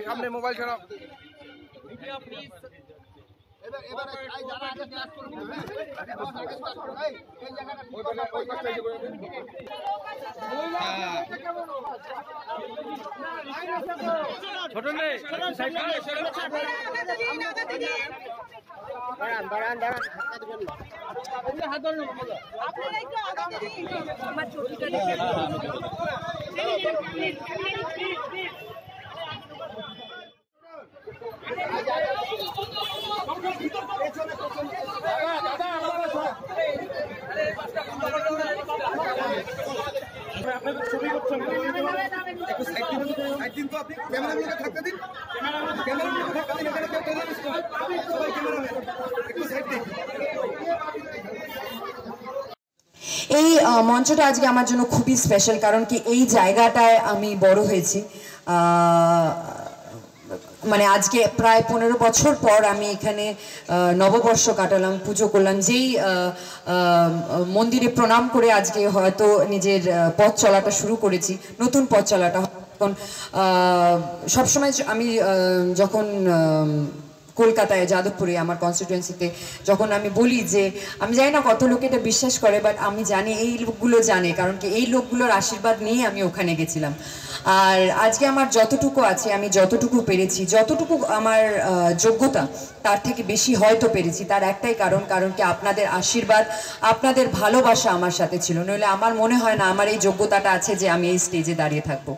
সামনে মোবাইল ছাড়াও। ছোট নেই এই মঞ্চটা আজকে আমার জন্য খুবই স্পেশাল, কারণ কি এই জায়গাটায় আমি বড় হয়েছি। মানে আজকে প্রায় 15 বছর পর আমি এখানে নববর্ষ কাটালাম, পুজো করলাম। যেই মন্দিরে প্রণাম করে আজকে হয়তো নিজের পথ চলাটা শুরু করেছি, নতুন পথ চলাটা। এখন সবসময় আমি যখন কলকাতায় যাদবপুরে আমার কনস্টিটুয়েন্সিতে যখন আমি বলি যে আমি জানি না কত লোক এটা বিশ্বাস করে, বাট আমি জানি এই লোকগুলো জানে, কারণ কি এই লোকগুলোর আশীর্বাদ নিয়ে আমি ওখানে গেছিলাম। আর আজকে আমার যতটুকু আছে, আমি যতটুকু পেরেছি, যতটুকু আমার যোগ্যতা তার থেকে বেশি হয়তো পেরেছি। তার একটাই কারণ কি আপনাদের আশীর্বাদ, আপনাদের ভালোবাসা আমার সাথে ছিল, নইলে আমার মনে হয় না আমার এই যোগ্যতাটা আছে যে আমি এই স্টেজে দাঁড়িয়ে থাকবো।